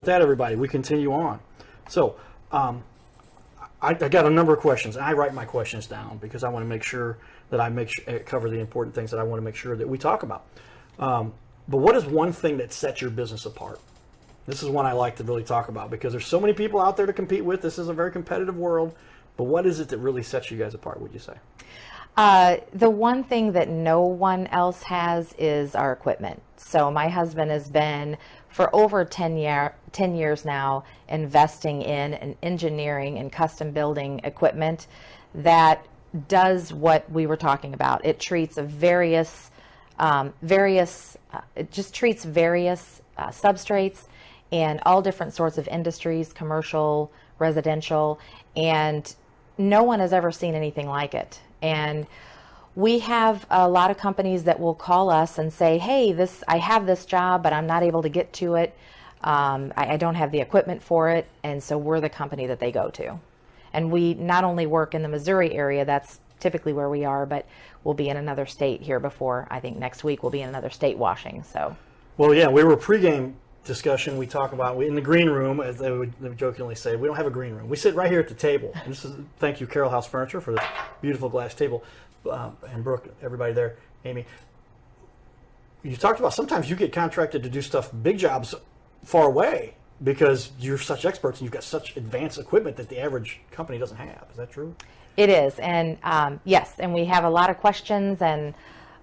that, everybody, we continue on. So I got a number of questions. I write my questions down because I want to make sure that I cover the important things that I want to make sure that we talk about. But what is one thing that sets your business apart? This is one I like to really talk about because there's so many people out there to compete with. This is a very competitive world. But what is it that really sets you guys apart, would you say? The one thing that no one else has is our equipment. So my husband has been, for over 10 years now, investing in and engineering and custom building equipment that does what we were talking about. It treats various substrates and all different sorts of industries, commercial, residential, and no one has ever seen anything like it. And we have a lot of companies that will call us and say, hey, I have this job, but I'm not able to get to it. I don't have the equipment for it. And so we're the company that they go to. And we not only work in the Missouri area, that's typically where we are, but we'll be in another state here before, I think next week we'll be in another state washing. So, well, yeah, we were pregame discussion. We talk about in the green room, as they would jokingly say, we don't have a green room. We sit right here at the table. And thank you, Carroll House Furniture, for this beautiful glass table, and Brooke, everybody there, Amy. You talked about sometimes you get contracted to do stuff, big jobs, far away because you're such experts and you've got such advanced equipment that the average company doesn't have. Is that true? It is, and yes, and we have a lot of questions, and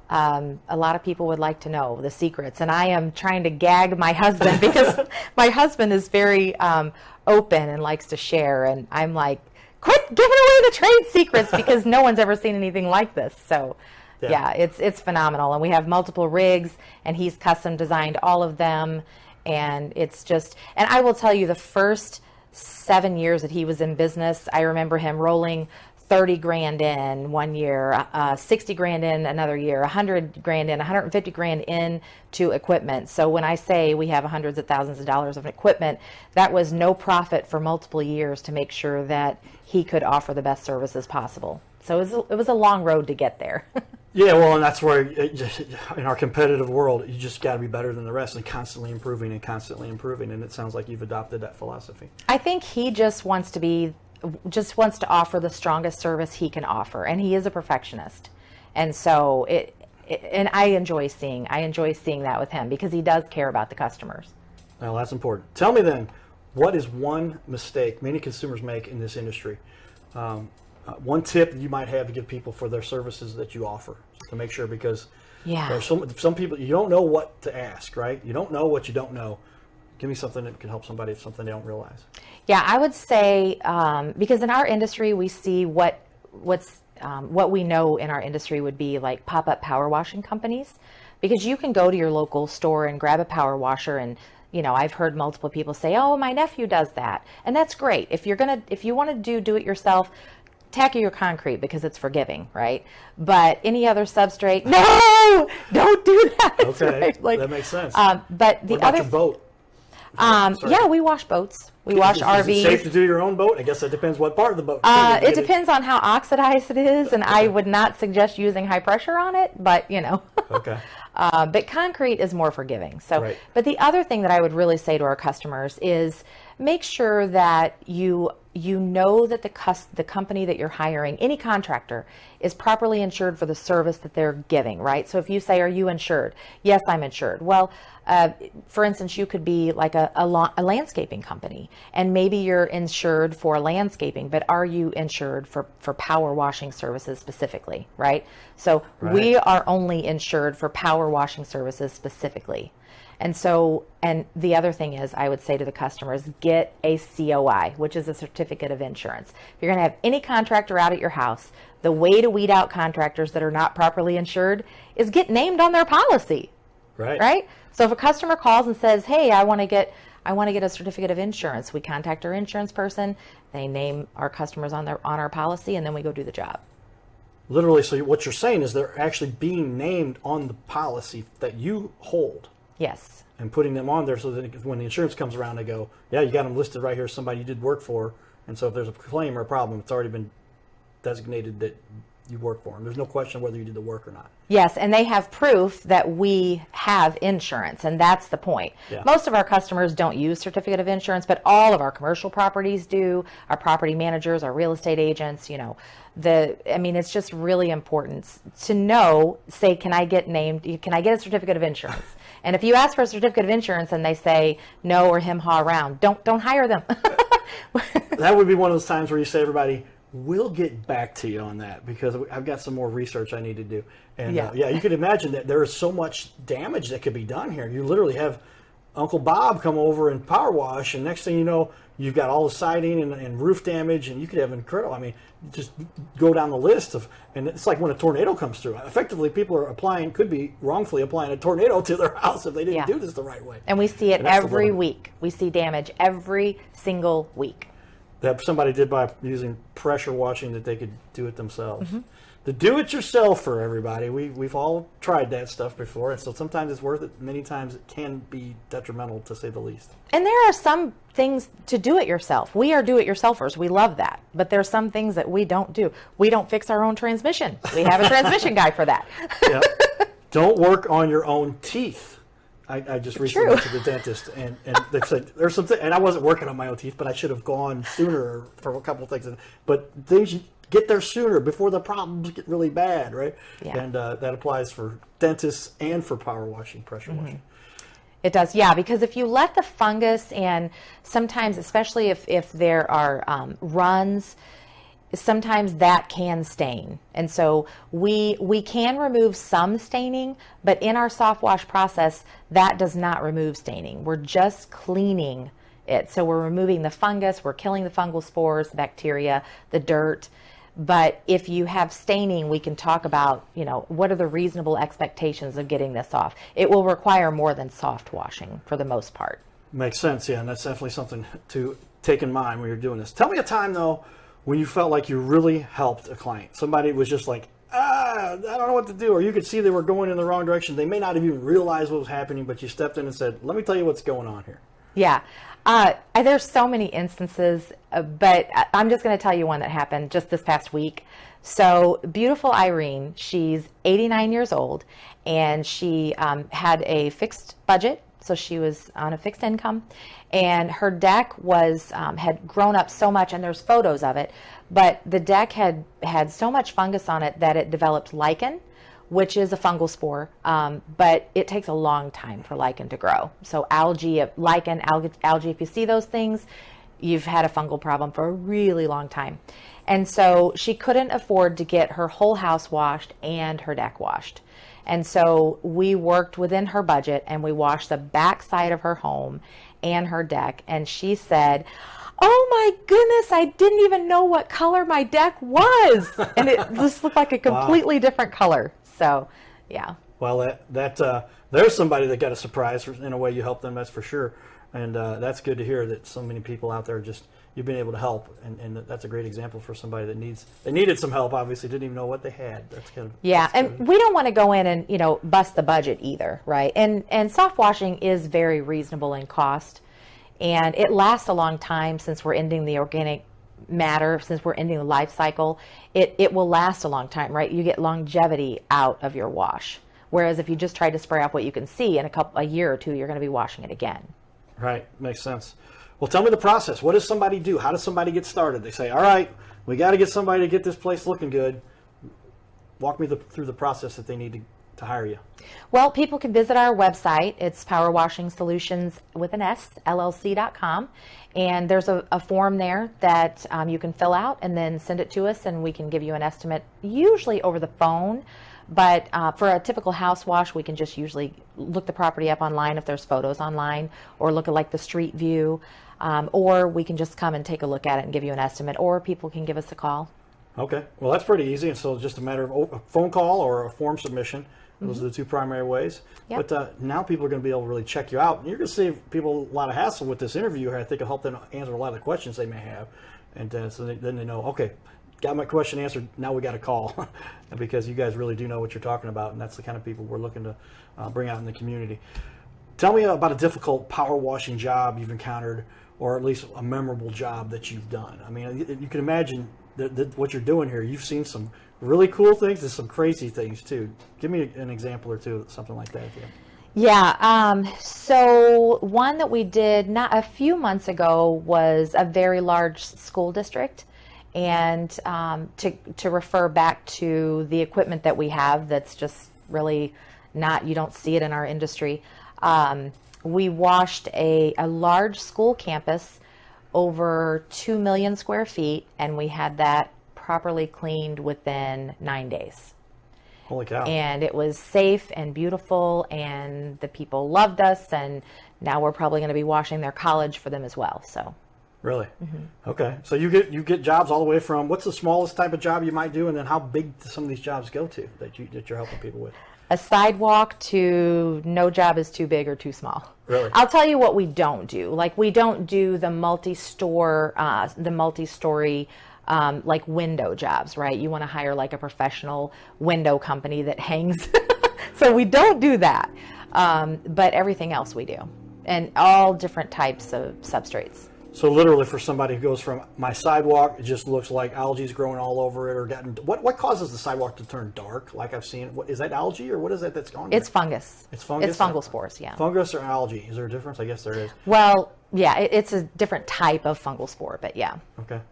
a lot of people would like to know the secrets, and I am trying to gag my husband because my husband is very open and likes to share, and I'm like, quit giving away the trade secrets because no one's ever seen anything like this. So yeah, it's phenomenal, and we have multiple rigs, and he's custom designed all of them, and it's just, and I will tell you, the first 7 years that he was in business, I remember him rolling 30 grand in one year, 60 grand in another year, 100 grand in, 150 grand in to equipment. So when I say we have hundreds of thousands of dollars of equipment, that was no profit for multiple years to make sure that he could offer the best services possible. So it was a long road to get there. Yeah, well, and that's where in our competitive world, you just got to be better than the rest and constantly improving, and it sounds like you've adopted that philosophy. I think he just wants to offer the strongest service he can offer, and he is a perfectionist, and so and I enjoy seeing that with him because he does care about the customers. Well, that's important. Tell me then, what is one mistake many consumers make in this industry? One tip you might have to give people for their services that you offer to make sure, because there's some people, you don't know what to ask, right? You don't know what you don't know. Give me something that can help somebody, something they don't realize. Yeah, I would say, because in our industry, we see what we know in our industry would be like pop-up power washing companies, because you can go to your local store and grab a power washer, and I've heard multiple people say, "Oh, my nephew does that," and that's great. If you want to do it yourself, tackle your concrete because it's forgiving, right? But any other substrate, no, don't do that. Okay, right? Like, that makes sense. But the what about other your boat? Yeah, we wash boats. We wash RVs. Is it safe to do your own boat? I guess that depends what part of the boat. It depends on how oxidized it is, and I would not suggest using high pressure on it, but Okay. But concrete is more forgiving. So, right. But the other thing that I would really say to our customers is make sure that you know that the company that you're hiring, any contractor, is properly insured for the service that they're giving, right? So if you say, are you insured? Yes, I'm insured. Well, for instance, you could be like a landscaping company, and maybe you're insured for landscaping, but are you insured for power washing services specifically, right? So we are only insured for power washing services specifically. And the other thing is, I would say to the customers, get a COI, which is a certificate of insurance. If you're going to have any contractor out at your house, the way to weed out contractors that are not properly insured is get named on their policy. Right? So if a customer calls and says, hey, I want to get a certificate of insurance, we contact our insurance person, they name our customers on our policy, and then we go do the job. Literally, so what you're saying is they're actually being named on the policy that you hold. Yes. And putting them on there so that when the insurance comes around, they go, yeah, you got them listed right here, somebody you did work for. And so if there's a claim or a problem, it's already been designated that you work for them. There's no question whether you did the work or not. Yes, and they have proof that we have insurance, and that's the point. Yeah. Most of our customers don't use certificate of insurance, but all of our commercial properties do. Our property managers, our real estate agents, it's just really important to know, say, can I get a certificate of insurance? And if you ask for a certificate of insurance and they say no or him-haw around, don't hire them. That would be one of those times where you say, everybody, we'll get back to you on that because I've got some more research I need to do. And you could imagine that there is so much damage that could be done here. You literally have Uncle Bob come over and power wash, and next thing you know, you've got all the siding and roof damage, and you could have incredible. I mean, just go down the list and it's like when a tornado comes through. Effectively, people could be wrongfully applying a tornado to their house if they didn't do this the right way. And we see it every week. We see damage every single week. That somebody did by using pressure washing that they could do it themselves. Mm-hmm. The do-it-yourself for everybody. We've all tried that stuff before, and so sometimes it's worth it. Many times it can be detrimental, to say the least. And there are some things to do it yourself. We are do-it-yourselfers. We love that. But there's some things that we don't do. We don't fix our own transmission. We have a transmission guy for that. Yeah. Don't work on your own teeth. I just recently went to the dentist, and they said there's something, and I wasn't working on my own teeth, but I should have gone sooner for a couple of things. But things you get there sooner before the problems get really bad, right? Yeah. And that applies for dentists and for power washing, pressure washing. It does, yeah, because if you let the fungus, and sometimes, especially if there are runs, sometimes that can stain. And so we can remove some staining, but in our soft wash process, that does not remove staining. We're just cleaning it. So we're removing the fungus, we're killing the fungal spores, the bacteria, the dirt. But if you have staining, we can talk about, what are the reasonable expectations of getting this off. It will require more than soft washing for the most part. Makes sense, yeah, and that's definitely something to take in mind when you're doing this. Tell me a time, though, when you felt like you really helped a client. Somebody was just like, I don't know what to do, or you could see they were going in the wrong direction. They may not have even realized what was happening, but you stepped in and said, let me tell you what's going on here. Yeah. There's so many instances, but I'm just going to tell you one that happened just this past week. So beautiful Irene, she's 89 years old, and she had a fixed budget. So she was on a fixed income, and her deck had grown up so much, and there's photos of it, but the deck had so much fungus on it that it developed lichen, which is a fungal spore, but it takes a long time for lichen to grow. So algae, if you see those things, you've had a fungal problem for a really long time. And so she couldn't afford to get her whole house washed and her deck washed. And so we worked within her budget, and we washed the back side of her home and her deck. And she said, oh my goodness, I didn't even know what color my deck was. And it just looked like a completely different color. So, yeah. Well, there's somebody that got a surprise in a way you helped them, that's for sure. And that's good to hear that so many people out there you've been able to help, and that's a great example for somebody that needed some help. Obviously, didn't even know what they had. That's kind of and we don't want to go in and bust the budget either, right? And soft washing is very reasonable in cost, and it lasts a long time since we're ending the organic matter, since we're ending the life cycle. It will last a long time, right? You get longevity out of your wash, whereas if you just try to spray off what you can see, in a year or two, you're going to be washing it again. Right, makes sense. Well, tell me the process. What does somebody do? How does somebody get started? They say, all right, we got to get somebody to get this place looking good. Walk me through the process that they need to hire you. Well, people can visit our website. It's Power Washing Solutions with an S, LLC.com. And there's a form there that you can fill out and then send it to us, and we can give you an estimate, usually over the phone. But for a typical house wash, we can just usually look the property up online if there's photos online, or look at like the street view, or we can just come and take a look at it and give you an estimate, or people can give us a call. Okay. Well, that's pretty easy. And so it's just a matter of a phone call or a form submission. Those are the two primary ways. Yep. But now people are going to be able to really check you out. And you're going to save people a lot of hassle with this interview here. I think it'll help them answer a lot of the questions they may have. And then they know, okay, got my question answered, now we got to call. Because you guys really do know what you're talking about. And that's the kind of people we're looking to bring out in the community. Tell me about a difficult power washing job you've encountered, or at least a memorable job that you've done. I mean, you can imagine what you're doing here. You've seen some really cool things and some crazy things too. Give me an example or two of something like that. If you have. Yeah, so one that we did not a few months ago was a very large school district, and to refer back to the equipment that we have that's just really not, you don't see it in our industry. We washed a large school campus over 2 million square feet, and we had that properly cleaned within 9 days. Holy cow. And it was safe and beautiful, and the people loved us, and now we're probably going to be washing their college for them as well. So really? Okay. So you get jobs all the way from, what's the smallest type of job you might do, and then how big do some of these jobs go to that you're helping people with? A sidewalk to no job is too big or too small. Really? I'll tell you what we don't do. Like, we don't do the multi-story like window jobs, right? You want to hire like a professional window company that hangs. So we don't do that. But everything else we do, and all different types of substrates. So literally, for somebody who goes from my sidewalk, it just looks like algae's growing all over it, or gotten, what causes the sidewalk to turn dark? Like I've seen, what is that, algae, or what is that that's going? It's fungus. It's fungus. It's fungal spores. Yeah. Fungus or algae? Is there a difference? I guess there is. Well, yeah, it's a different type of fungal spore, but yeah. Okay,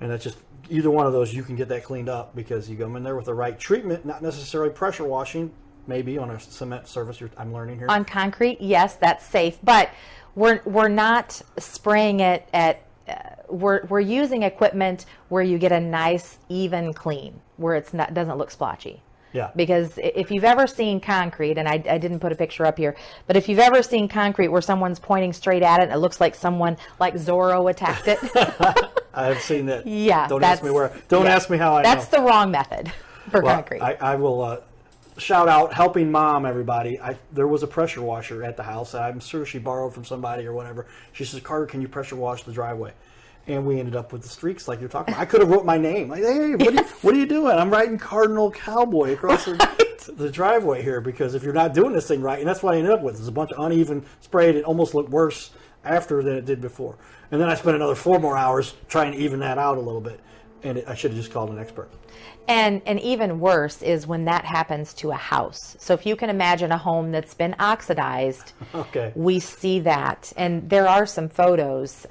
and that's just either one of those. You can get that cleaned up because you go in there with the right treatment, not necessarily pressure washing. Maybe on a cement surface. I'm learning here. On concrete, yes, that's safe, but we're not spraying it at. We're using equipment where you get a nice even clean, where it's not doesn't look splotchy. Yeah. Because if you've ever seen concrete, and I didn't put a picture up here, but if you've ever seen concrete where someone's pointing straight at it and it looks like someone like Zorro attacked it. I have seen that. Yeah. Don't ask me where. Don't ask me how I know. That's the wrong method for concrete. I will shout out Helping Mom, everybody. There was a pressure washer at the house. I'm sure she borrowed from somebody or whatever. She says, Carter, can you pressure wash the driveway? And we ended up with the streaks like you're talking about. I could have wrote my name. Like, hey, what are you doing? I'm writing Cardinal Cowboy across the driveway here, because if you're not doing this thing right, and that's what I ended up with, is a bunch of uneven sprayed. It almost looked worse after than it did before. And then I spent another 4 more hours trying to even that out a little bit. And I should have just called an expert. And even worse is when that happens to a house. So if you can imagine a home that's been oxidized, okay, we see that. And there are some photos,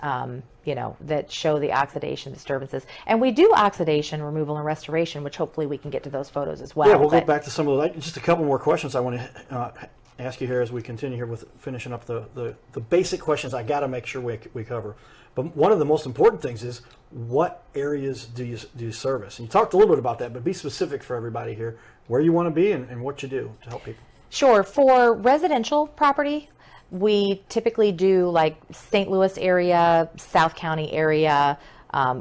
that show the oxidation disturbances. And we do oxidation removal and restoration, which hopefully we can get to those photos as well. Yeah, we'll go back to some of those. Just a couple more questions I want to ask you here as we continue here with finishing up the basic questions I got to make sure we cover. But one of the most important things is, what areas do you service? And you talked a little bit about that, but be specific for everybody here, where you want to be and what you do to help people. Sure. For residential property, we typically do like St. Louis area, South County area,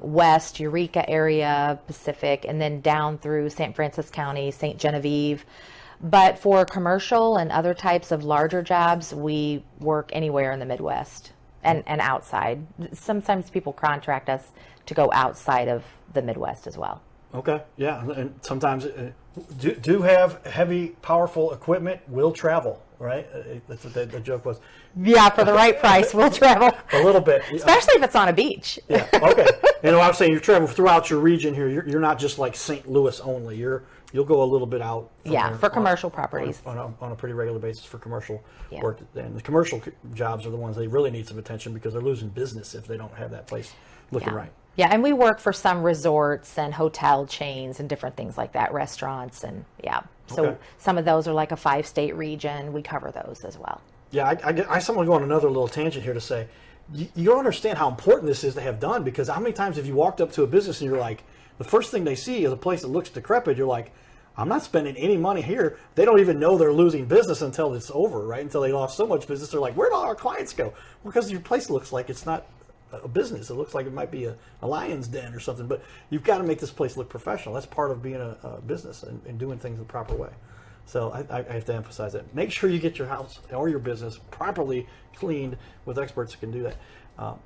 West, Eureka area, Pacific, and then down through St. Francis County, St. Genevieve. But for commercial and other types of larger jobs, we work anywhere in the Midwest and outside. Sometimes people contract us to go outside of the Midwest as well. Okay, yeah, and sometimes do have heavy, powerful equipment, will travel, right? That's what the joke was. Yeah, for the right price, we'll travel. A little bit. Especially if it's on a beach. Yeah, okay. And I'm saying you travel throughout your region here. You're not just like St. Louis only. You'll go a little bit out. Yeah, for commercial properties. On a pretty regular basis for commercial work. And the commercial jobs are the ones they really need some attention, because they're losing business if they don't have that place looking right. Yeah, and we work for some resorts and hotel chains and different things like that, restaurants, and so some of those are like a 5-state region. We cover those as well. Yeah, I someone go on another little tangent here to say, you don't understand how important this is to have done, because how many times have you walked up to a business and you're like, the first thing they see is a place that looks decrepit. You're like, I'm not spending any money here. They don't even know they're losing business until it's over, right? Until they lost so much business. They're like, where'd all our clients go? Well, because your place looks like it's not a business. It looks like it might be a lion's den or something, but you've got to make this place look professional. That's part of being a business and doing things the proper way. So I have to emphasize that. Make sure you get your house or your business properly cleaned with experts who can do that.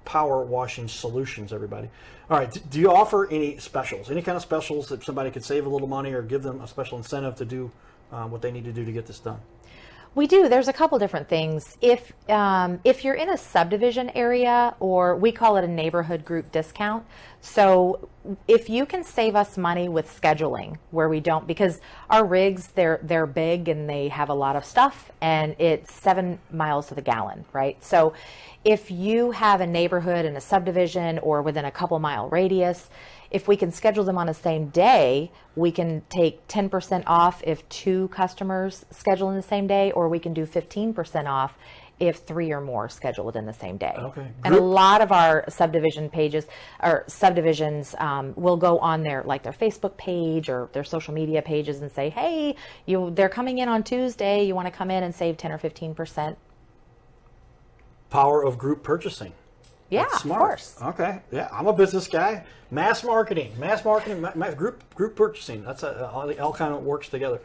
Power washing solutions, everybody. All right, do you offer any specials, any kind of specials that somebody could save a little money or give them a special incentive to do what they need to do to get this done? We do. There's a couple different things. If you're in a subdivision area, or we call it a neighborhood group discount, so if you can save us money with scheduling where we don't, because our rigs, they're big and they have a lot of stuff and it's 7 miles to the gallon, right? So if you have a neighborhood in a subdivision or within a couple mile radius, if we can schedule them on the same day, we can take 10% off if 2 customers schedule in the same day, or we can do 15% off if 3 or more schedule within the same day. Okay. And a lot of our subdivision pages or subdivisions will go on their Facebook page or their social media pages and say, hey, they're coming in on Tuesday. You want to come in and save 10 or 15%. Power of group purchasing. Yeah, That's of smart. course. Okay. Yeah, I'm a business guy. Mass marketing, group purchasing. That's all kind of works together.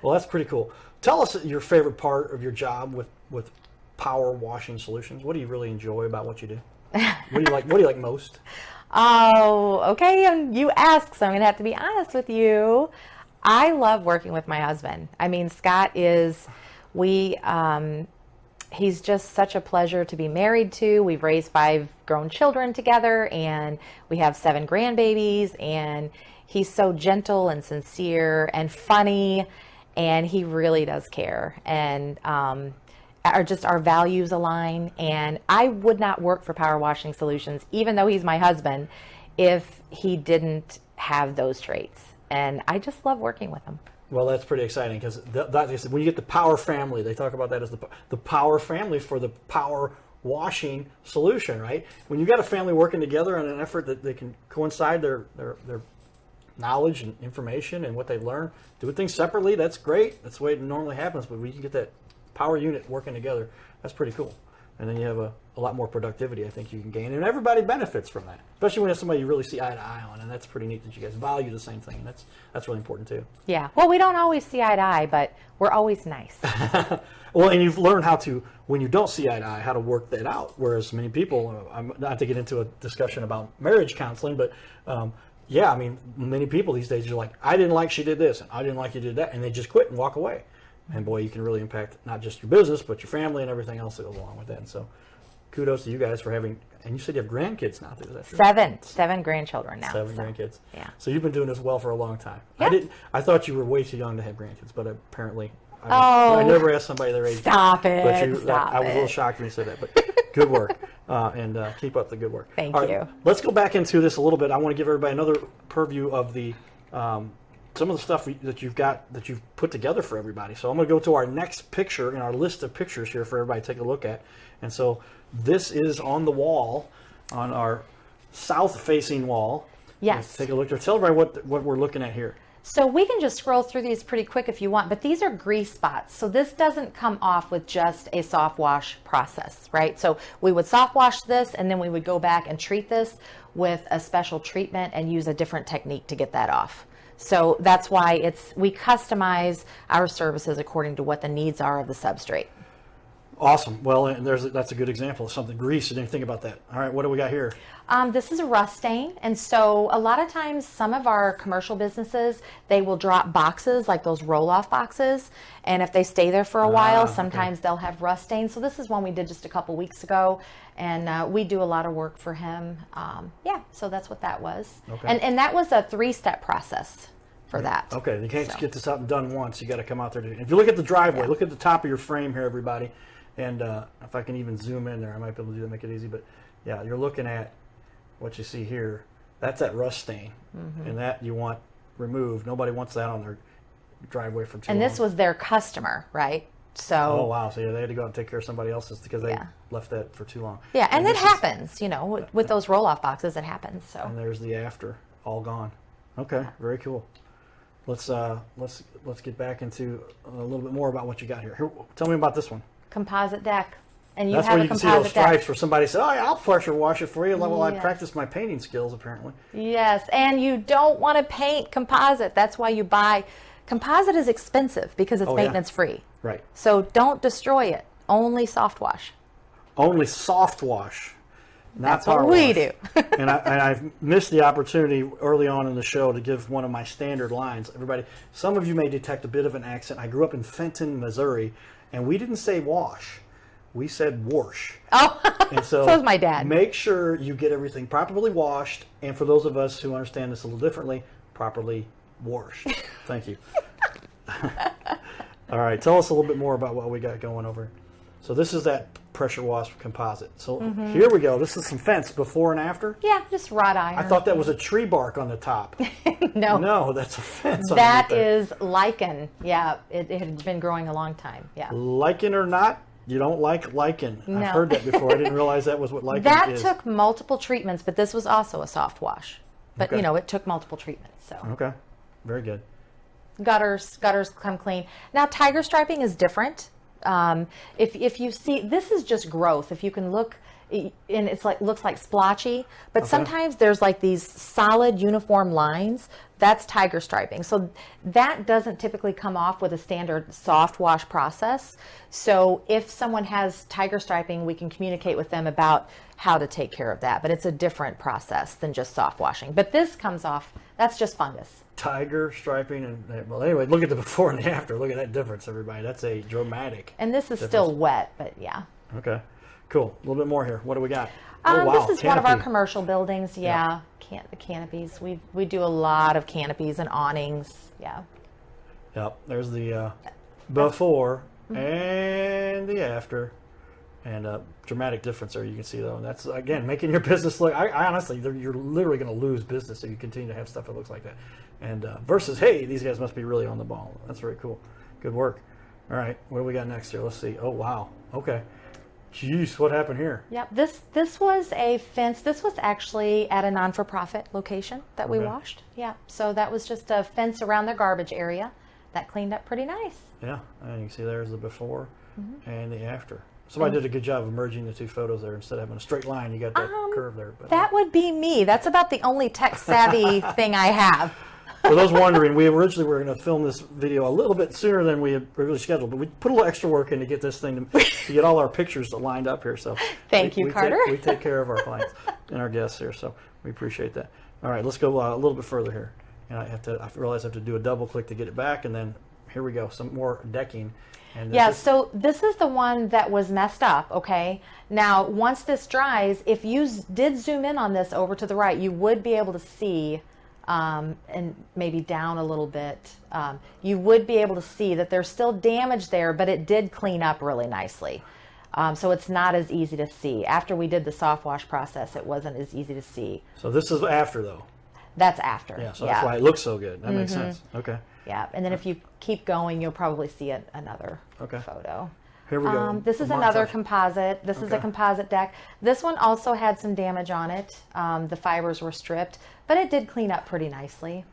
Well, that's pretty cool. Tell us your favorite part of your job with power washing solutions. What do you really enjoy about what you do? What do you like most? Oh, okay. You ask, so I'm going to have to be honest with you. I love working with my husband. I mean, Scott is, he's just such a pleasure to be married to. We've raised 5 grown children together and we have 7 grandbabies, and he's so gentle and sincere and funny, and he really does care. And, our values align, and I would not work for Power Washing Solutions, even though he's my husband, if he didn't have those traits. And I just love working with him. Well, that's pretty exciting because when you get the Power family, they talk about that as the Power family for the Power Washing solution, right? When you've got a family working together in an effort that they can coincide their knowledge and information and what they've learned, doing things separately, that's great. That's the way it normally happens, but we can get that power unit working together. That's pretty cool. And then you have a lot more productivity I think you can gain, and everybody benefits from that, especially when it's somebody you really see eye to eye on, and that's pretty neat that you guys value the same thing, and that's really important too. Yeah, well, we don't always see eye to eye, but we're always nice. Well, and you've learned how to, when you don't see eye to eye, how to work that out, whereas many people, I'm not to get into a discussion about marriage counseling, but yeah, I mean, many people these days are like, I didn't like she did this, and I didn't like you did that, and they just quit and walk away. And boy, you can really impact not just your business, but your family and everything else that goes along with that. And so kudos to you guys for having, and you said you have grandkids now, is that true? 7 grandchildren now. 7 grandkids. Yeah. So you've been doing this well for a long time. Yeah. I thought you were way too young to have grandkids, but apparently, I never asked somebody their age. Stop it. But Stop I was a little shocked when you said that, but good work. And keep up the good work. Thank All right, you. Let's go back into this a little bit. I want to give everybody another purview of the some of the stuff that you've put together for everybody. So I'm going to go to our next picture in our list of pictures here for everybody to take a look at. And so this is on the wall, on our south-facing wall. Yes. Let's take a look there. Tell everybody what we're looking at here. So we can just scroll through these pretty quick if you want, but these are grease spots. So this doesn't come off with just a soft wash process, right? So we would soft wash this, and then we would go back and treat this with a special treatment and use a different technique to get that off. So that's why we customize our services according to what the needs are of the substrate. Awesome. Well, and that's a good example of something. Grease, I didn't think about that. All right, what do we got here? This is a rust stain, and so a lot of times some of our commercial businesses, they will drop boxes like those roll-off boxes, and if they stay there for a while, sometimes they'll have rust stains. So this is one we did just a couple weeks ago, and we do a lot of work for him. Yeah, so that's what that was. Okay. And that was a 3-step process for that. Okay, you can't just get this out and done once. You got to come out there. If you look at the driveway, look at the top of your frame here, everybody. And if I can even zoom in there, I might be able to do that, make it easy. But yeah, you're looking at what you see here. That's that rust stain, and that you want removed. Nobody wants that on their driveway for too long. And this was their customer, right? So. Oh wow! So yeah, they had to go out and take care of somebody else's because they left that for too long. Yeah, and it happens, with those roll-off boxes, it happens. So. And there's the after, all gone. Okay, very cool. Let's get back into a little bit more about what you got here. Tell me about this one. Composite deck. And you That's have where a you can see those composite deck. stripes where somebody said, oh, yeah, I'll pressure wash it for you. Well, I Yes. practiced my painting skills, apparently. Yes, and you don't want to paint composite. That's why you buy. Composite is expensive because it's maintenance free. Right. So don't destroy it. Only soft wash. Only soft wash, not That's power what we wash. do. and I've missed the opportunity early on in the show to give one of my standard lines. Everybody, some of you may detect a bit of an accent. I grew up in Fenton, Missouri, and we didn't say wash. We said wash. Oh, And so, so's my dad. Make sure you get everything properly washed, and for those of us who understand this a little differently, properly washed. Thank you. All right, tell us a little bit more about what we got going over. So this is that pressure wash composite. So here we go. This is some fence before and after. Yeah, just wrought iron. I thought that was a tree bark on the top. No. No, that's a fence. That underneath there. is lichen. Yeah, it had been growing a long time. Yeah. Lichen or not, you don't like lichen. No. I've heard that before. I didn't realize that was what lichen That is. took multiple treatments, but this was also a soft wash. But Okay. it took multiple treatments. So Okay, very good. gutters come clean. Now tiger striping is different. If you see, this is just growth. If you can look, and it's looks like splotchy, but sometimes there's like these solid uniform lines. That's tiger striping. So that doesn't typically come off with a standard soft wash process. So if someone has tiger striping, we can communicate with them about how to take care of that. But it's a different process than just soft washing. But this comes off, that's just fungus. Tiger striping and well, anyway, look at the before and the after. Look at that difference, everybody. That's a dramatic. And this is still wet, but yeah. Okay, cool. A little bit more here. What do we got? This is one of our canopy. commercial buildings. Yeah, the canopies. We do a lot of canopies and awnings. Yeah. Yep. There's the before and the after, and dramatic difference there. You can see though. And that's again making your business look. I honestly, you're literally going to lose business if you continue to have stuff that looks like that. And versus, hey, these guys must be really on the ball. That's very cool. Good work. All right, what do we got next here? Let's see. Oh wow. Okay. Jeez, what happened here? Yep. This was a fence. This was actually at a non-for-profit location that we Okay. washed. Yeah. So that was just a fence around their garbage area. That cleaned up pretty nice. Yeah, and you can see there's the before and the after. Somebody did a good job of merging the two photos there instead of having a straight line. You got that curve there. But That would be me. That's about the only tech-savvy thing I have. for those wondering, we originally were going to film this video a little bit sooner than we had really scheduled, but we put a little extra work in to get this thing to get all our pictures lined up here. So Thank you, Carter. We take care of our clients and our guests here, so we appreciate that. All right, let's go a little bit further here. And I realize I have to do a double click to get it back, and then here we go, some more decking. And this Yeah, is- so this is the one that was messed up, okay? Now, once this dries, if you did zoom in on this over to the right, you would be able to see, and maybe down a little bit, you would be able to see that there's still damage there, but it did clean up really nicely. So it's not as easy to see. After we did the soft wash process, it wasn't as easy to see. So this is after, though. That's after. Yeah, so that's why it looks so good. That makes sense. Okay. Yeah, and then if you keep going, you'll probably see another Okay. photo. Here we go. This is Mark another touch. composite. This is a Okay. composite deck. This one also had some damage on it. The fibers were stripped, but it did clean up pretty nicely.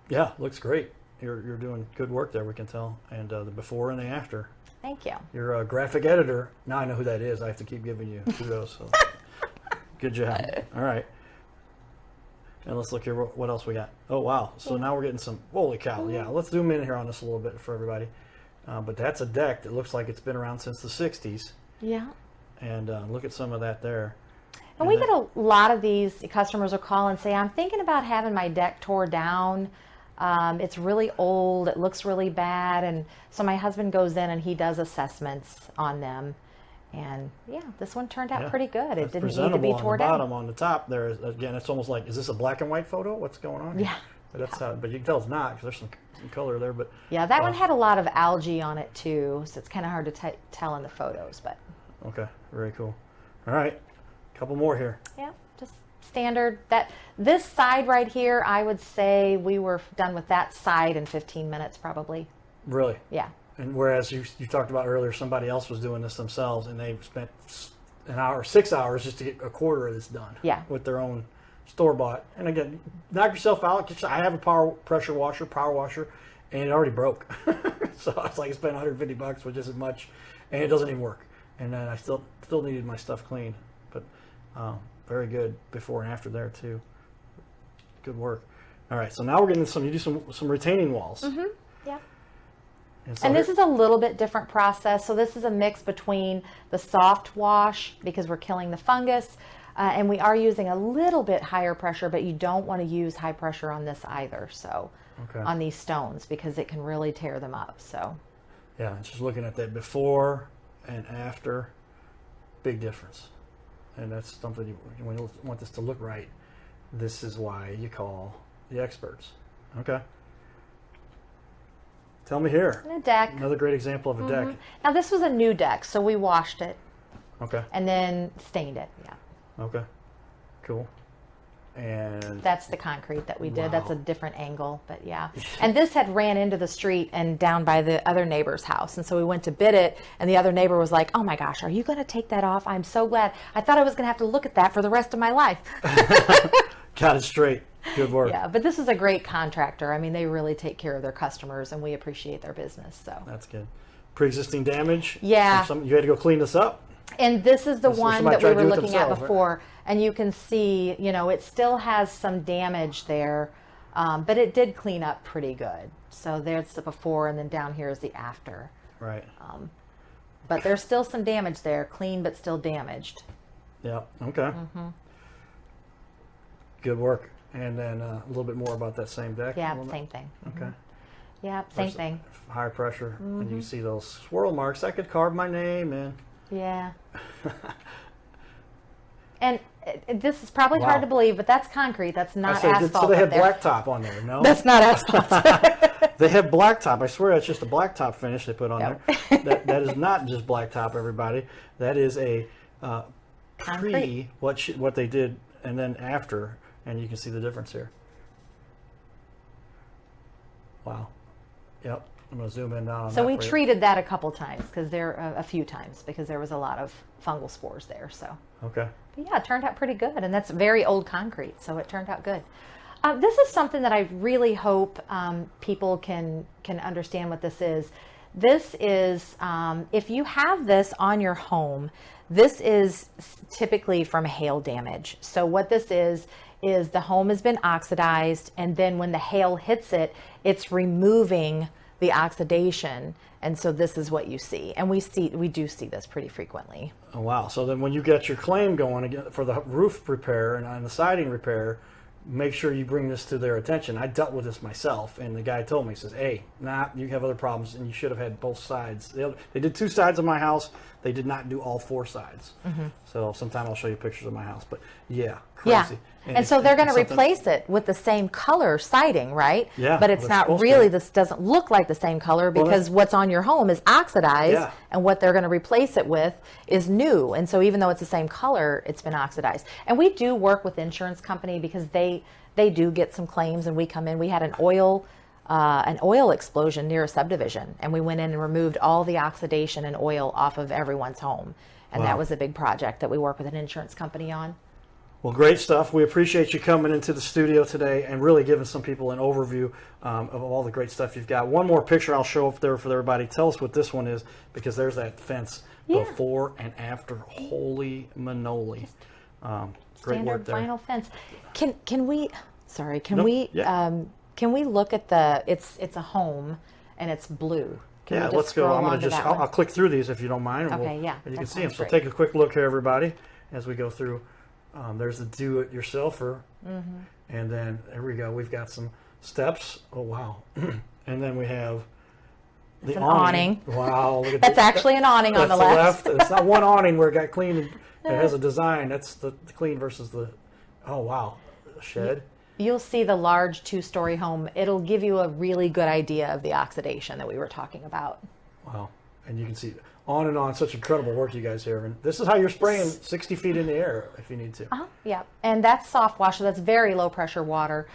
Yeah, looks great. You're doing good work there, we can tell. And the before and the after. Thank you. You're a graphic editor. Now I know who that is. I have to keep giving you kudos. So. Good job. All right. And let's look here. What else we got? Oh, wow. So now we're getting some, holy cow. Yeah, let's zoom in here on this a little bit for everybody. But that's a deck that looks like it's been around since the 60s. Yeah. And look at some of that there. And we get a lot of these customers will call and say, I'm thinking about having my deck tore down. It's really old. It looks really bad. And so my husband goes in and he does assessments on them. And yeah, this one turned out Yeah, pretty good. It that's didn't need to presentable be on tore the bottom. down. On the top there is, again, it's almost like, is this a black and white photo? What's going on here? Yeah. But that's how, but you can tell it's not because there's some color there. But Yeah, that one had a lot of algae on it too, so it's kind of hard to tell in the photos. But okay, very cool. All right, a couple more here. yeah, just standard. This side right here, I would say we were done with that side in 15 minutes probably. Really? Yeah. And whereas you talked about earlier, somebody else was doing this themselves, and they spent an hour, 6 hours just to get a quarter of this done. Yeah. With their own store bought. And again, knock yourself out. I have a power washer, and it already broke. So it's like I spent $150, which isn't much, and it doesn't even work. And then I still needed my stuff clean, but very good before and after there too. Good work. All right, so now we're getting you do some retaining walls. Yeah. So And this is a little bit different process. So this is a mix between the soft wash because we're killing the fungus, and we are using a little bit higher pressure, but you don't want to use high pressure on this either. So Okay. on these stones because it can really tear them up. So yeah, just looking at that before and after, big difference. And that's something when you want this to look right, this is why you call the experts. Okay. Tell me here. And a deck. Another great example of a deck. Now this was a new deck, so we washed it Okay. and then stained it. Yeah. Okay. Cool. And That's the concrete that we did. That's a Wow. different angle, but yeah. And this had ran into the street and down by the other neighbor's house. And so we went to bid it, and the other neighbor was like, "Oh my gosh, are you going to take that off? I'm so glad. I thought I was going to have to look at that for the rest of my life." got it straight. Good work. Yeah, but this is a great contractor. I mean, they really take care of their customers, and we appreciate their business. So, That's good. Pre-existing damage? Yeah. You had to go clean this up? and this is the So one somebody that tried we to do were it looking at themselves, right? before, and you can see, you know, it still has some damage there, but it did clean up pretty good. So there's the before, and then down here is the after. Right. But there's still some damage there, clean but still damaged. Yeah. Okay. Mm-hmm. Good work. And then a little bit more about that same deck. Yeah, a little bit? same thing. Okay. Yeah, same Versus thing. High pressure, and Mm-hmm. you see those swirl marks. I could carve my name in. Yeah. And this is probably Wow. hard to believe, but that's concrete. That's not So asphalt. they had up there. blacktop on there. No, That's not asphalt. they had blacktop. I swear that's just a blacktop finish they put on Yep. there. That is not just blacktop, everybody. That is a pre Concrete. what they did and then after, and you can see the difference here. Wow. Yep. I'm gonna zoom in down on So that we for you. treated that a couple times because a few times because there was a lot of fungal spores there. So, Okay. but yeah, it turned out pretty good, and that's very old concrete, so it turned out good. This is something that I really hope people can understand what this is. This is if you have this on your home, this is typically from hail damage. So what this is the home has been oxidized, and then when the hail hits it, it's removing the oxidation, and so this is what you see. And we do see this pretty frequently. Oh, wow. So then when you get your claim going again for the roof repair and the siding repair, make sure you bring this to their attention. I dealt with this myself, and the guy told me, he says, "Hey, you have other problems, and you should have had both sides." They did 2 sides of my house. They did not do all 4 sides. So sometime I'll show you pictures of my house. But yeah, crazy. Yeah. And so they're going to something- replace it with the same color siding, right? Yeah, But it's they're not supposed really, to. this doesn't look like the same color because that's- what's on your home is oxidized, Yeah. and what they're going to replace it with is new. And so even though it's the same color, it's been oxidized. And we do work with the insurance company because they do get some claims, and we come in. We had an oil explosion near a subdivision, and we went in and removed all the oxidation and oil off of everyone's home. And Wow. that was a big project that we work with an insurance company on. Well, great stuff. We appreciate you coming into the studio today and really giving some people an overview of all the great stuff you've got. One more picture I'll show up there for everybody. Tell us what this one is, because there's that fence Yeah. before and after. Holy manoli. Great work Standard there. vinyl fence. Can we? Sorry. Can Nope. we? Yeah. Can we look at the? It's a home, and it's blue. Can Yeah, we just let's go. scroll I'm on going to to just, that one? I'll click through these if you don't mind. And Okay, yeah, and you that can see them. sounds So great. take a quick look here, everybody, as we go through. There's the do-it-yourselfer. Mm-hmm. And then, here we go. We've got some steps. Oh, wow. And then we have the an awning. Wow. Look at That's that. actually an awning on That's the left. It's not one awning where it got clean and it has a design. That's the clean versus the, oh, wow, shed. You'll see the large 2-story home. It'll give you a really good idea of the oxidation that we were talking about. Wow. And you can see on and on. Such incredible work you guys here. And this is how you're spraying 60 feet in the air if you need to. Yeah, and that's soft wash, so that's very low pressure water.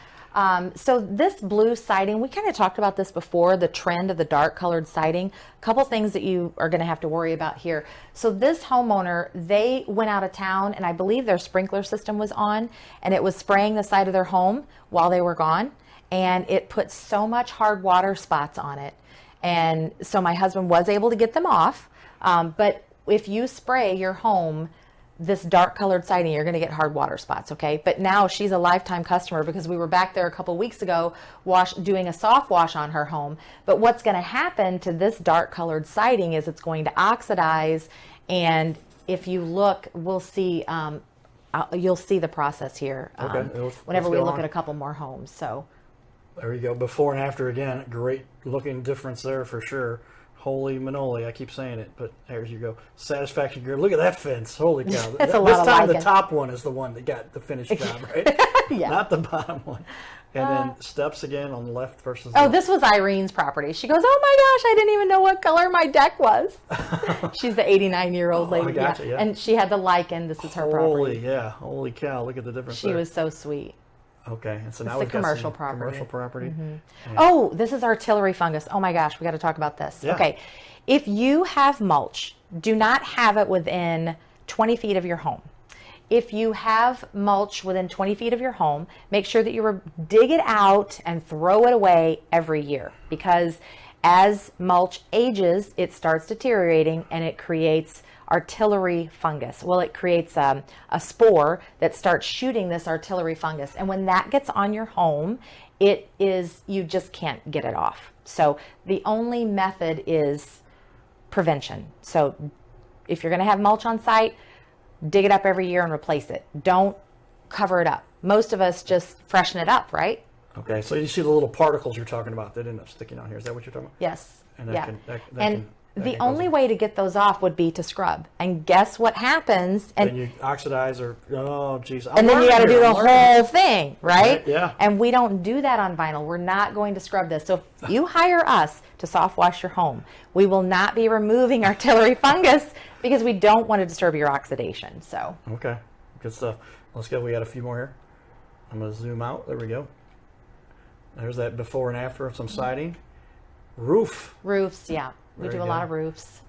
So this blue siding, we kind of talked about this before, the trend of the dark colored siding. A couple things that you are going to have to worry about here. So this homeowner, they went out of town, and I believe their sprinkler system was on, and it was spraying the side of their home while they were gone, and it put so much hard water spots on it. And so my husband was able to get them off, but if you spray your home this dark colored siding, you're going to get hard water spots, okay? But now she's a lifetime customer because we were back there a couple weeks ago doing a soft wash on her home. But what's going to happen to this dark colored siding is it's going to oxidize, and if you look, we'll see, you'll see the process here Okay, whenever let's we go look on. at a couple more homes. So There you go. Before and after again. Great looking difference there for sure. Holy manoli, I keep saying it, but there you go. Satisfaction Gear. Look at that fence. Holy cow. That's a lot this of time the lichen. top one is the one that got the finished job, right? Yeah. Not the bottom one. And then steps again on the left versus Oh, the this was Irene's property. She goes, "Oh my gosh, I didn't even know what color my deck was." She's the 89-year-old lady. I gotcha, yeah. And she had the lichen. This is her Holy, property. yeah. Holy cow. Look at the difference She there. was so sweet. Okay. And so now the we've got commercial some property. commercial property. Oh, this is artillery fungus. Oh my gosh, we got to talk about this. Yeah. Okay. If you have mulch, do not have it within 20 feet of your home. If you have mulch within 20 feet of your home, make sure that you dig it out and throw it away every year, because as mulch ages, it starts deteriorating and it creates artillery fungus. Well, it creates a spore that starts shooting this artillery fungus. And when that gets on your home, you just can't get it off. So the only method is prevention. So if you're going to have mulch on site, dig it up every year and replace it. Don't cover it up. Most of us just freshen it up, right? Okay. So you see the little particles you're talking about that end up sticking on here. Is that what you're talking about? Yes. And that yeah. can- that and can- that the can cause only it. way to get those off would be to scrub. And guess what happens? Then you oxidize or, oh, geez. And then you got to do the whole thing, right? Right, yeah. And we don't do that on vinyl. We're not going to scrub this. So if you hire us to soft wash your home, we will not be removing artillery fungus because we don't want to disturb your oxidation. So Okay. Good stuff. Let's go. We got a few more here. I'm going to zoom out. There we go. There's that before and after of some siding. Roof. roofs, yeah, we Very do a lot good. of roofs.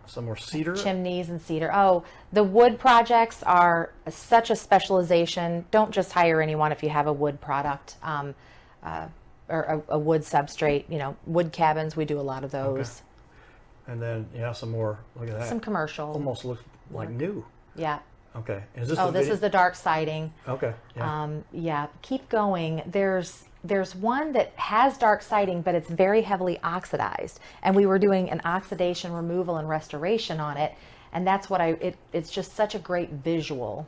Some more cedar. Chimneys and cedar. Oh, the wood projects are such a specialization. Don't just hire anyone if you have a wood product or a wood substrate. You know, wood cabins, we do a lot of those. And then, yeah, some more. Look at that. Some commercial. Almost looks like new. Yeah. Okay. Is this Oh, the this video? is the dark siding. Okay. Yeah. Yeah, keep going. There's one that has dark siding, but it's very heavily oxidized. And we were doing an oxidation removal and restoration on it. And that's what it's just such a great visual.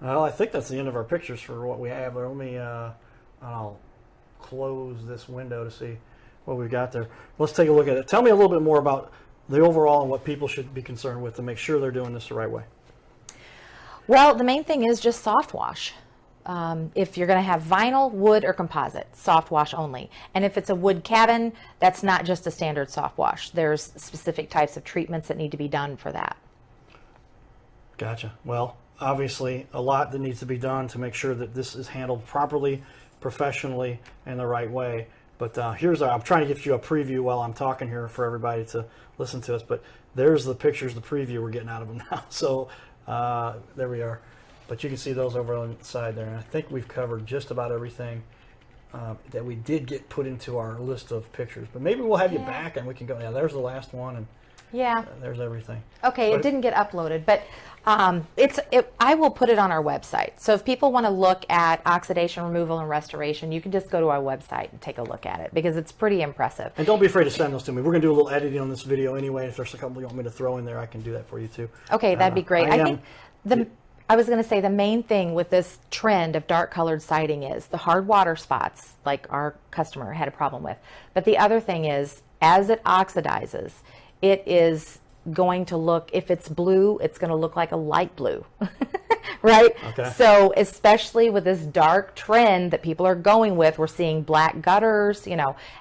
Well, I think that's the end of our pictures for what we have. But let me, I'll close this window to see what we've got there. Let's take a look at it. Tell me a little bit more about the overall and what people should be concerned with to make sure they're doing this the right way. Well, the main thing is just soft wash. If you're going to have vinyl, wood, or composite, soft wash only. And if it's a wood cabin, that's not just a standard soft wash. There's specific types of treatments that need to be done for that. Gotcha. Well, obviously, a lot that needs to be done to make sure that this is handled properly, professionally, and the right way. But I'm trying to give you a preview while I'm talking here for everybody to listen to us. But there's the pictures, the preview we're getting out of them now. So there we are. But you can see those over on the side there. And I think we've covered just about everything that we did get put into our list of pictures. But maybe we'll have you back and we can go. Yeah, there's the last one, and Yeah. there's everything. Okay, But it didn't get uploaded, but I will put it on our website. So if people want to look at oxidation removal and restoration, you can just go to our website and take a look at it because it's pretty impressive. And don't be afraid to send those to me. We're going to do a little editing on this video anyway. If there's a couple you want me to throw in there, I can do that for you too. Okay, that'd be great. I I think I was going to say the main thing with this trend of dark colored siding is the hard water spots, like our customer had a problem with. But the other thing is, as it oxidizes, it is going to look, if it's blue, it's going to look like a light blue, right? Okay. So especially with this dark trend that people are going with, we're seeing black gutters,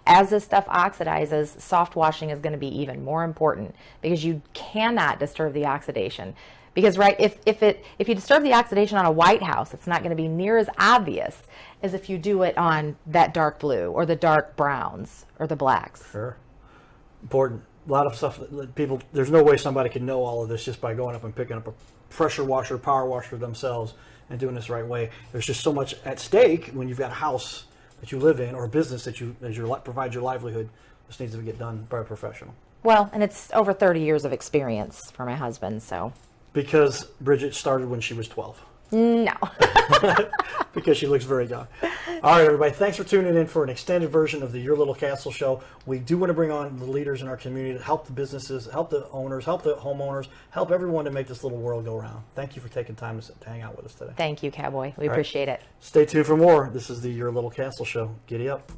as this stuff oxidizes, soft washing is going to be even more important because you cannot disturb the oxidation. Because if you disturb the oxidation on a white house, it's not going to be near as obvious as if you do it on that dark blue or the dark browns or the blacks. Sure. Important. A lot of stuff that people, there's no way somebody can know all of this just by going up and picking up a pressure washer, power washer themselves and doing this the right way. There's just so much at stake when you've got a house that you live in or a business that provides your livelihood. This needs to get done by a professional. Well, and it's over 30 years of experience for my husband, so. Because Bridget started when she was 12. No. Because she looks very young. All right, everybody. Thanks for tuning in for an extended version of the Your Little Castle Show. We do want to bring on the leaders in our community to help the businesses, help the owners, help the homeowners, help everyone to make this little world go round. Thank you for taking time to hang out with us today. Thank you, Cowboy. We appreciate it. Stay tuned for more. This is the Your Little Castle Show. Giddy up.